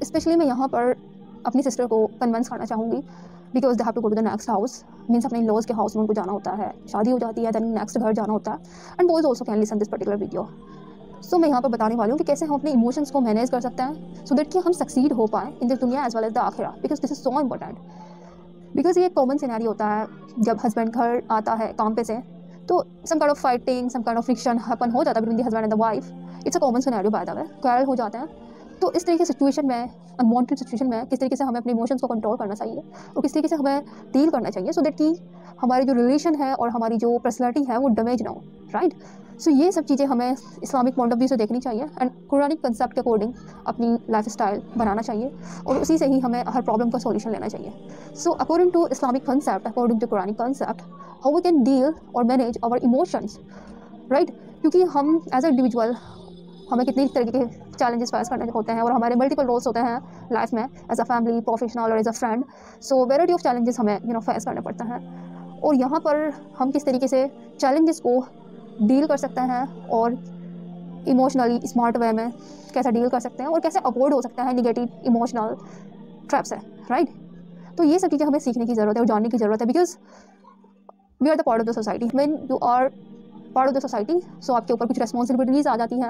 Specially मैं यहाँ पर अपनी सिस्टर को कन्विंस करना चाहूँगी because they have to go to the next house, means अपने लॉज के हाउस में उनको जाना होता है, शादी हो जाती है, देन नेक्स्ट घर जाना होता है। And boys also can listen this particular video. So मैं यहाँ पर बताने वाली हूँ कि कैसे हम अपने इमोशंस को मैनेज कर सकते हैं सो दैट कि हम सक्सीड हो पाएँ इन दिस दुनिया एज वेल एज द आखिरा, because this is so important. Because ये कॉमन सिनेरियो होता है जब हस्बैंड घर आता है काम पे से, तो some kind of fighting, some kind of friction happen हो जाता है between the husband and the wife. It's a common scenario by the way, quarrel हो जाते हैं। तो इस तरीके की सिचुएशन में, अनवांटेड सिचुएशन में किस तरीके से हमें अपने इमोशंस को कंट्रोल करना चाहिए और किस तरीके से हमें डील करना चाहिए सो दैट कि हमारी जो रिलेशन है और हमारी जो पर्सनैलिटी है वो डैमेज ना हो, राइट। सो ये सब चीज़ें हमें इस्लामिक पॉइंट ऑफ व्यू से देखनी चाहिए एंड कुरानिक कंसेप्ट के अकॉर्डिंग अपनी लाइफ स्टाइल बनाना चाहिए और उसी से ही हमें हर प्रॉब्लम का सॉल्यूशन लेना चाहिए। So according to Islamic concept, according to Quranic concept, how we can deal और मैनेज आवर इमोशंस, राइट। क्योंकि हम एज ए इंडिविजुअल हमें कितनी तरीके के चैलेंजेस फेस करने होते हैं और हमारे मल्टीपल रोल्स होते हैं लाइफ में एज अ फैमिली, प्रोफेशनल और as a friend. So variety of challenges हमें फेस करने पड़ते हैं और यहाँ पर हम किस तरीके से चैलेंजेस को डील कर सकते हैं और इमोशनली स्मार्ट वे में कैसे डील कर सकते हैं और कैसे अवॉइड हो सकता है निगेटिव इमोशनल ट्रैप से, राइट। तो ये सब चीज़ें हमें सीखने की ज़रूरत है और जानने की ज़रूरत है because we are the part of the society. When you are part of the society so आपके ऊपर कुछ रेस्पॉन्सिबिलिटीज़ आ जाती हैं,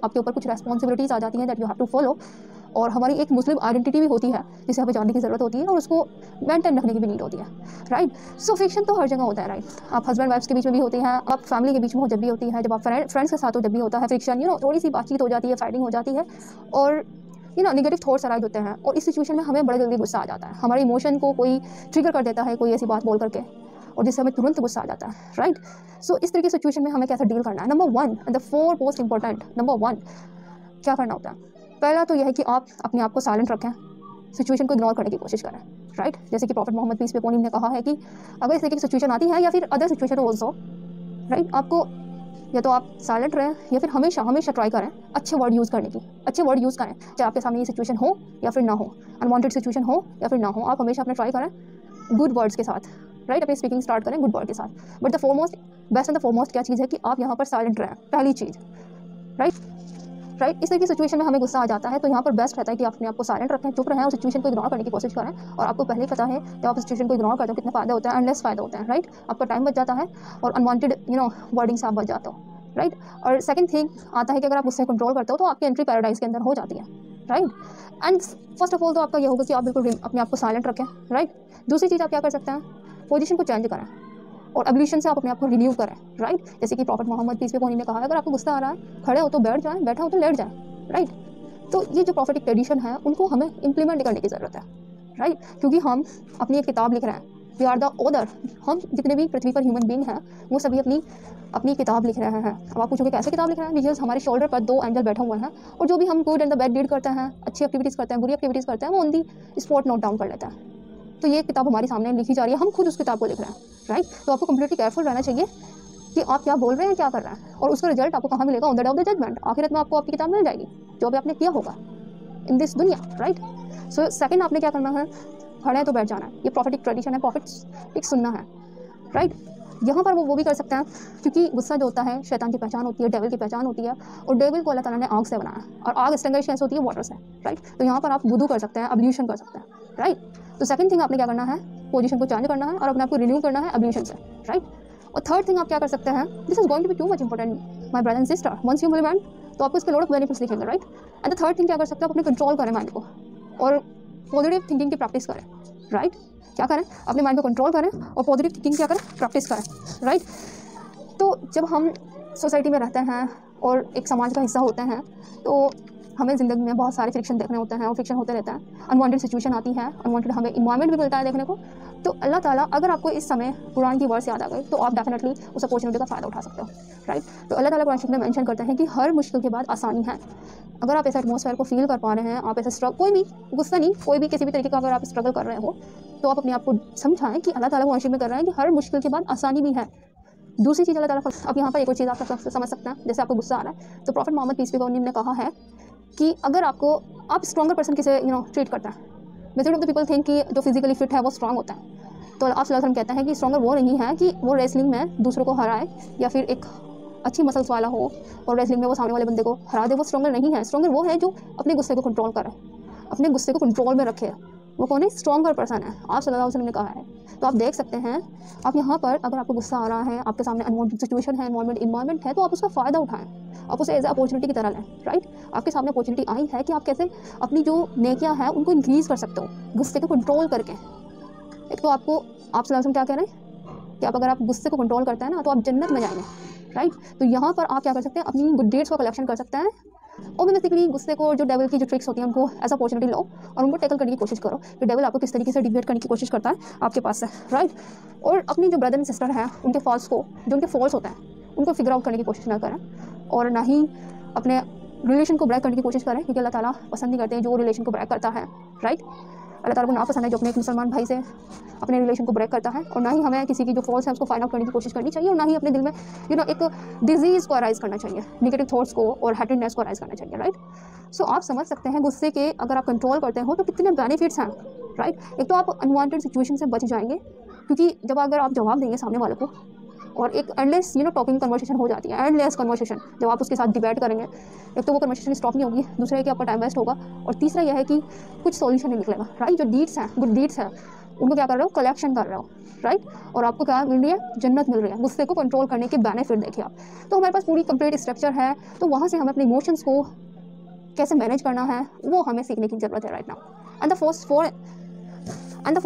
आपके ऊपर कुछ रेस्पॉन्सिबिलिटीज़ आ जाती हैं that you have to follow. और हमारी एक मुस्लिम आइडेंटिटी भी होती है जिसे हमें जानने की ज़रूरत होती है और उसको मेंटेन रखने की भी नीड होती है, राइट। सो फ्रिक्शन तो हर जगह होता है, राइट। आप हस्बैंड वाइफ्स के बीच में भी होती हैं, आप फैमिली के बीच में हो जब भी होती है, जब आप फ्रेंड्स के साथ हो जब भी होता है फ्रिक्शन, थोड़ी सी बातचीत हो जाती है, फाइटिंग हो जाती है और नेगेटिव थॉट्स अराइज होते हैं और इस सिचुएशन में हमें बड़ा जल्दी गुस्सा आ जाता है। हमारे इमोशन को कोई ट्रिगर कर देता है कोई ऐसी बात बोल करके और जिससे हमें तुरंत गुस्सा आ जाता है, राइट। सो इस तरह की सिचुएशन में हमें कैसे डील करना है, number 1 and the 4 most important, number 1 क्या करना होता है। पहला तो यह है कि आप अपने आप को साइलेंट रखें, सिचुएशन को इग्नोर करने की कोशिश करें, राइट। जैसे कि prophet Mohammad peace be upon him ने कहा है कि अगर इस तरीके की सिचुएशन आती है या फिर अदर सिचुएशन ऑल्सो, राइट, आपको या तो आप साइलेंट रहें या फिर हमेशा ट्राई करें अच्छे वर्ड यूज़ करने की, अच्छे वर्ड यूज़ करें चाहे आपके सामने ये सिचुएशन हो या फिर ना हो, अनवांटेड सिचुएशन हो या फिर ना हो, आप हमेशा अपना ट्राई करें गुड वर्ड्स के साथ, राइट। अपनी स्पीकिंग स्टार्ट करें गुड वर्ड के साथ। But the foremost best and the foremost क्या चीज़ है कि आप यहाँ पर साइलेंट रहें, पहली चीज़, राइट। इस तरह की सिचुएशन में हमें गुस्सा आ जाता है तो यहाँ पर बेस्ट रहता है कि आप अपने आप को साइलेंट रखें, चुप रहें और सिचुएशन को इग्नोर करने की कोशिश करें। और आपको पहले ही पता है कि आप सिचुएशन को इग्नोर करते हो कितने फ़ायदे होते हैं, एंडलेस फ़ायदे होते हैं, राइट। आपका टाइम बच जाता है और अनवांटेड वर्डिंग से आप बच जाते हो, राइट। और सेकंड थिंग आता है कि अगर आप गुस्से कंट्रोल करते हो तो आपकी एंट्री पैराडाइज के अंदर हो जाती है, right. And first of all तो आपका यह होगा कि आप बिल्कुल अपने आप को साइलेंट रखें, राइट। दूसरी चीज़ आप क्या कर सकते हैं, पोजीशन को चेंज करें और एवोल्यूशन से आप अपने आप को रिन्यू करें, राइट। जैसे कि prophet Mohammad peace be upon him ने कहा है अगर आपको गुस्सा आ रहा है खड़े हो तो बैठ जाएं, बैठा हो तो लेट जाएं, राइट। तो ये जो प्रॉफिटिक ट्रेडिशन है उनको हमें इम्प्लीमेंट करने की ज़रूरत है, राइट। क्योंकि हम अपनी एक किताब लिख रहे हैं, वी आर द ऑथर। हम जितने भी पृथ्वी पर ह्यूमन बींग हैं वो सभी अपनी किताब लिख रहे हैं। अब आप पूछोगे कैसे किताब लिख रहे हैं, बिकॉज हमारे शोल्डर पर 2 एंजल बैठे हुए हैं और जो भी हम good and the bad deed करते हैं, अच्छी एक्टिविटीज़ करते हैं, बुरी एक्टिविटीज़ करते हैं, वो on the spot note down कर लेते हैं। तो ये किताब हमारी सामने लिखी जा रही है, हम खुद उस किताब को लिख रहे हैं, राइट। तो आपको कंप्लीटली केयरफुल रहना चाहिए कि आप क्या बोल रहे हैं, क्या कर रहे हैं और उसका रिजल्ट आपको कहाँ मिलेगा, on the day of the judgement. आखिरत में आपको आपकी किताब मिल जाएगी जो भी आपने किया होगा इन दिस दुनिया, राइट। सो सेकंड आपने क्या करना है, खड़े हैं तो बैठ जाना है, ये प्रॉफिटिक ट्रेडिशन है, प्रॉफिट सुनना है, राइट। यहाँ पर वो भी कर सकते हैं क्योंकि गुस्सा जो होता है शैतान की पहचान होती है, डेविल की पहचान होती है और डेविल को अल्लाह ताला ने आग से बनाया और आग स्टंगाइश कैसे होती है, वाटर से, राइट। तो यहाँ पर आप वुदू कर सकते हैं, एब्ल्यूशन कर सकते हैं, राइट। तो सेकंड थिंग आपने क्या करना है, पोजीशन को चेंज करना है और अपने आप को रिन्यू करना है एब्ल्यूशन से, राइट। और थर्ड थिंग आप क्या कर सकते हैं, this is going to be too much important my brother and sister, once you implement तो आपको इसके लॉट ऑफ बेनिफिट्स दिखेंगे, right. And the third thing क्या कर सकते हैं, आप अपने कंट्रोल करें माइंड को और पॉजिटिव थिंकिंग की प्रैक्टिस करें, राइट। क्या करें, अपने माइंड को कंट्रोल करें और पॉजिटिव थिंकिंग क्या करें, प्रैक्टिस करें, राइट। तो जब हम सोसाइटी में रहते हैं और एक समाज का हिस्सा होते हैं तो हमें ज़िंदगी में बहुत सारे फ्रिक्शन देखने होते हैं और फ्रिक्शन होते रहता है, अनवांटेड सिचुएशन आती है, अनवांटेड हमें इन्वायरमेंट भी मिलता है देखने को। तो अल्लाह ताला अगर आपको इस समय कुरान की वर्ड्स याद आ गए तो आप डेफिनेटली उस अपॉर्चुनिटी का फ़ायदा उठा सकते हो, राइट। तो अल्लाह ताला कुरान शरीफ में मेंशन करते हैं कि हर मुश्किल के बाद आसानी है। अगर आप ऐसे एटमॉस्फेयर को फील कर पा रहे हैं, आप ऐसे कोई भी गुस्सा नहीं, कोई भी किसी भी तरीके का अगर आप स्ट्रगल कर रहे हो तो आप अपने आप को समझाएं कि अल्लाह ताला कुरान शरीफ में कर रहे हैं कि हर मुश्किल के बाद आसानी भी है। दूसरी चीज़ अल्लाह ताला, अब यहाँ पर एक और चीज़ आप समझ सकते हैं, जैसे आपको गुस्सा आ रहा है तो prophet Mohammad peace be upon him ने कहा है कि अगर आप स्ट्रॉन्गर पर्सन किसे ट्रीट करते हैं, majority of the people think कि जो फिजिकली फिट है वो स्ट्रांग होता है। तो आप सल्लल्लाहु अलैहि वसल्लम कहते हैं कि स्ट्रॉन्गर वो नहीं है कि वो रेसलिंग में दूसरों को हराए या फिर एक अच्छी मसल्स वाला हो और रेसलिंग में वो सामने वाले बंदे को हरा दे, वो स्ट्रॉन्गर नहीं है। स्ट्रॉन्गर वो है जो अपने गुस्से को कंट्रोल करे, अपने गुस्से को कंट्रोल में रखे। वो कौन है? स्ट्रॉन्गर पर्सन है। आप सल्लल्लाहु अलैहि वसल्लम ने कहा है। तो आप देख सकते हैं, आप यहाँ पर अगर आपको गुस्सा आ रहा है, आपके सामने अनवांटेड सिचुएशन है, इन्वायरमेंट है, तो आप उसका फ़ायदा उठाएं, आप उसे एज ए अपॉर्चुनिटी की तरह लें, राइट। आपके सामने अपॉर्चुनिटी आई है कि आप कैसे अपनी जो नेकियां हैं उनको इंक्रीज़ कर सकते हो गुस्से को कंट्रोल करके। एक तो आपको आप सल्लल्लाहु अलैहि वसल्लम क्या कह रहे हैं कि अगर आप गुस्से को कंट्रोल करते हैं ना तो आप जन्नत में जाएंगे, राइट। तो यहाँ पर आप क्या कर सकते हैं, अपनी गुड डीड्स को कलेक्शन कर सकते हैं और बेसिकली गुस्से को, जो डेविल की जो ट्रिक्स होती हैं उनको एज अपॉर्चुनिटी लो और उनको टैकल करने की कोशिश करो कि डेविल आपको किस तरीके से डिबेट करने की कोशिश करता है आपके पास से, राइट। और अपनी जो ब्रदर एंड सिस्टर हैं उनके फॉल्स को, जो उनके फॉल्स होते हैं उनको फिगर आउट करने की कोशिश ना करें और ना ही अपने रिलेशन को ब्रेक करने की कोशिश करें, क्योंकि अल्लाह ताला पसंद नहीं करते हैं जो रिलेशन को ब्रेक करता है, राइट। अल्लाह ताला को नापसंद है जो अपने एक मुसलमान भाई से अपने रिलेशन को ब्रेक करता है। और ना ही हमें किसी की जो फॉल्स है उसको फाइंड आउट करने की कोशिश करनी चाहिए और ना ही अपने दिल में एक डिजीज़ को अराइज करना चाहिए, नेगेटिव थॉट्स को और हेटेडनेस को अराइज करना चाहिए, राइट। सो आप समझ सकते हैं गुस्से के अगर आप कंट्रोल करते हो तो कितने बेनिफिट्स हैं, राइट। एक तो आप अनवांटेड सिचुएशन से बच जाएंगे, क्योंकि जब अगर आप जवाब देंगे सामने वाले को और एक एंडलेस टॉकिंग कन्वर्सेशन हो जाती है, एंडलेस कन्वर्सेशन, जब आप उसके साथ डिबेट करेंगे, एक तो वो कन्वर्सेशन स्टॉप नहीं होगी, दूसरा है कि आपका टाइम वेस्ट होगा और तीसरा यह है कि कुछ सॉल्यूशन नहीं निकलेगा, राइट। जो डीड्स हैं, गुड डीड्स हैं, उनको क्या कर रहे हो, कलेक्शन कर रहे हो, राइट। और आपको क्या मिल रही है, जन्नत मिल रही है। गुस्से को कंट्रोल करने के बेनिफिट देखिए आप। तो हमारे पास पूरी कंप्लीट स्ट्रक्चर है, तो वहाँ से हमें अपने इमोशंस को कैसे मैनेज करना है वो हमें सीखने की ज़रूरत है right now. And the first four and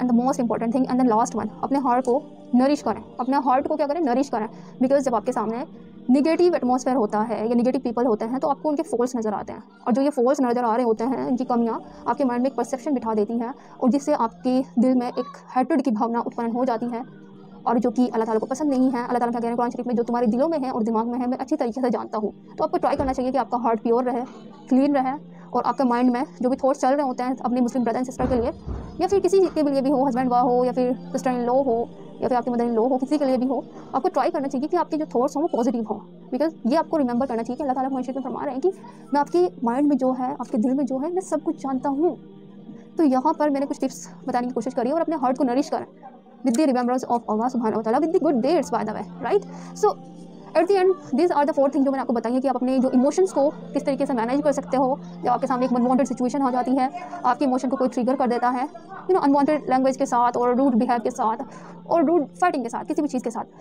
the most important thing and the last one, अपने हार्ट को नरिश करें, अपने हार्ट को क्या करें, नरिश करें। बिकॉज जब आपके सामने निगेटिव एटमॉस्फेयर होता है या निगेटिव पीपल होते हैं तो आपको उनके फॉल्स नज़र आते हैं, और जो ये फॉल्स नज़र आ रहे होते हैं, इनकी कमियां आपके माइंड में एक परसेप्शन बिठा देती हैं और जिससे आपके दिल में एक हेट्रेड की भावना उत्पन्न हो जाती है, और जो कि अल्लाह ताला को पसंद नहीं है। अल्लाह ताला क्या कह रहे हैं कुरान शरीफ में, जो तुम्हारे दिलों में है और दिमाग में है मैं अच्छी तरीके से जानता हूँ। तो आपको ट्राई करना चाहिए कि आपका हार्ट प्योर रहे, क्लीन रहे, और आपके माइंड में जो भी थॉट्स चल रहे होते हैं अपने मुस्लिम ब्रदर एंड सिस्टर के लिए या फिर किसी के लिए भी हो, हस्बैंड वाह हो या फिर सिस्टर इन लॉ हो या फिर आपकी मदर इन लॉ हो, किसी के लिए भी हो, आपको ट्राई करना चाहिए कि आपके जो थॉट्स हों वो पॉजिटिव हों। बिकॉज ये आपको रिमेंबर करना चाहिए कि अल्लाह ताला कुरान शरीफ में फरमा रहे हैं कि मैं आपके माइंड में जो है, आपके दिल में जो है, मैं सब कुछ जानता हूँ। तो यहाँ पर मैंने कुछ टिप्स बताने की कोशिश करी और अपने हार्ट को नरिश करें with the remembrance of Allah subhanahu wa ta'ala, with the good deeds by the way, right? So at the end these are the 4 things जो मैंने आपको बताई है कि आप अपने जो इमोशंस को किस तरीके से मैनेज कर सकते हो जब आपके सामने एक अनवांटेड सिचुएशन आ जाती है, आपके इमोशन को कोई ट्रिगर कर देता है अनवांटेड लैंग्वेज के साथ और रूड बिहेव के साथ और रूड फाइटिंग के साथ, किसी भी चीज़ के साथ।